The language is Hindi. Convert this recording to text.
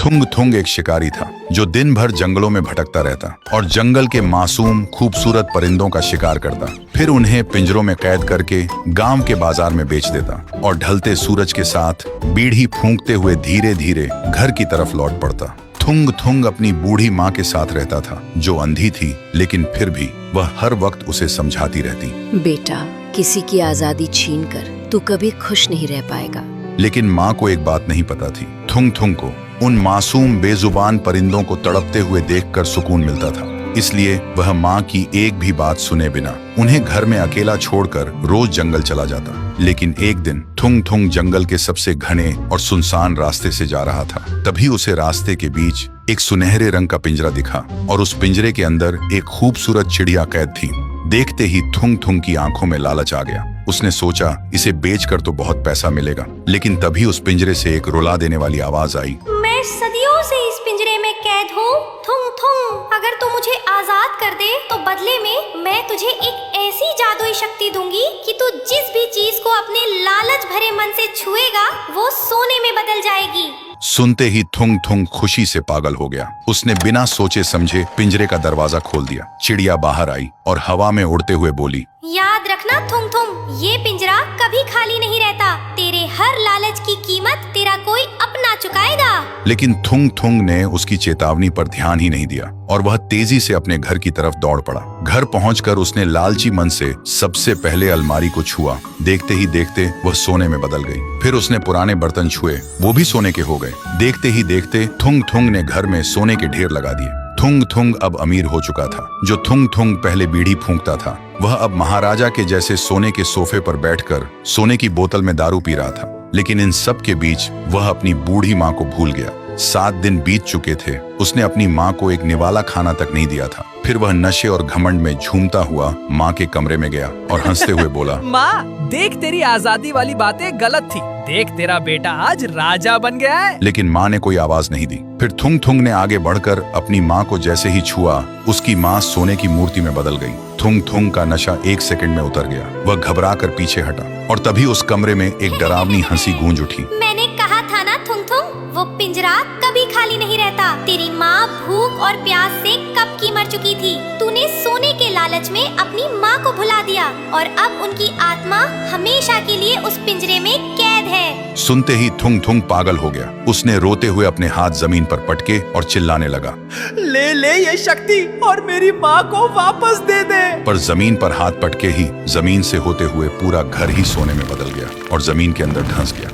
थुंग थुंग एक शिकारी था जो दिन भर जंगलों में भटकता रहता और जंगल के मासूम खूबसूरत परिंदों का शिकार करता, फिर उन्हें पिंजरों में कैद करके गांव के बाजार में बेच देता और ढलते सूरज के साथ बीड़ी फूंकते हुए धीरे धीरे घर की तरफ लौट पड़ता। थुंग थुंग अपनी बूढ़ी माँ के साथ रहता था जो अंधी थी, लेकिन फिर भी वह हर वक्त उसे समझाती रहती, बेटा, किसी की आजादी छीन कर तू कभी खुश नहीं रह पाएगा। लेकिन माँ को एक बात नहीं पता थी, थुंग थुंग को उन मासूम बेजुबान परिंदों को तड़पते हुए देखकर सुकून मिलता था। इसलिए वह माँ की एक भी बात सुने बिना उन्हें घर में अकेला छोड़कर रोज जंगल चला जाता। लेकिन एक दिन थुंग थुंग जंगल के सबसे घने और सुनसान रास्ते से जा रहा था। तभी उसे रास्ते के बीच एक सुनहरे रंग का पिंजरा दिखा और उस पिंजरे के अंदर एक खूबसूरत चिड़िया कैद थी। देखते ही थुंग थुंग की आंखों में लालच आ गया। उसने सोचा इसे बेचकर तो बहुत पैसा मिलेगा, लेकिन तभी उस पिंजरे से एक रुला देने वाली आवाज आई, मैं सदियों से इस पिंजरे में कैद हूँ। थुंग थुंग, अगर तू मुझे आजाद कर दे तो बदले में मैं तुझे एक ऐसी जादुई शक्ति दूंगी कि तू जिस भी चीज को अपने लालच भरे मन से छुएगा वो सोने में बदल जाएगी। सुनते ही थुंग थुंग खुशी से पागल हो गया। उसने बिना सोचे समझे पिंजरे का दरवाजा खोल दिया। चिड़िया बाहर आई और हवा में उड़ते हुए बोली, याद रखना थुंग थुंग, ये पिंजरा कभी खाली नहीं रहता। तेरे हर लालच की कीमत तेरा कोई अपना चुकाएगा। लेकिन थुंग थुंग ने उसकी चेतावनी पर ध्यान ही नहीं दिया और वह तेजी से अपने घर की तरफ दौड़ पड़ा। घर पहुंचकर उसने लालची मन से सबसे पहले अलमारी को छुआ। देखते ही देखते वह सोने में बदल गई। फिर उसने पुराने बर्तन छुए, वो भी सोने के हो गए। देखते ही देखते थुंग थुंग ने घर में सोने के ढेर लगा दिए। थुंग थुंग अब अमीर हो चुका था। जो थुंग थुंग पहले बीड़ी फूंकता था, वह अब महाराजा के जैसे सोने के सोफे पर बैठकर सोने की बोतल में दारू पी रहा था। लेकिन इन सब के बीच वह अपनी बूढ़ी माँ को भूल गया। 7 दिन बीत चुके थे। उसने अपनी माँ को एक निवाला खाना तक नहीं दिया था। फिर वह नशे और घमंड में झूमता हुआ माँ के कमरे में गया और हंसते हुए बोला, माँ, देख तेरी आजादी वाली बातें गलत थी। देख तेरा बेटा आज राजा बन गया है। लेकिन माँ ने कोई आवाज नहीं दी। फिर थुंग थुंग ने आगे बढ़कर अपनी माँ को जैसे ही छुआ, उसकी माँ सोने की मूर्ति में बदल गई। थुंग थुंग का नशा 1 सेकंड में उतर गया। वह घबरा कर पीछे हटा और तभी उस कमरे में एक डरावनी हंसी गूंज उठी। मैंने कहा था ना थुंग थुंग, वो पिंजरा कभी खाली नहीं रहता। तेरी माँ भूख और प्यास से कब की मर चुकी थी। तूने सोने के लालच में अपनी माँ को भुला दिया और अब उनकी आत्मा हमेशा के लिए उस पिंजरे में कैद है। सुनते ही थुंग थुंग पागल हो गया। उसने रोते हुए अपने हाथ जमीन पर पटके और चिल्लाने लगा, ले ले ये शक्ति और मेरी माँ को वापस दे दे। पर जमीन पर हाथ पटके ही जमीन से होते हुए पूरा घर ही सोने में बदल गया और जमीन के अंदर धंस गया।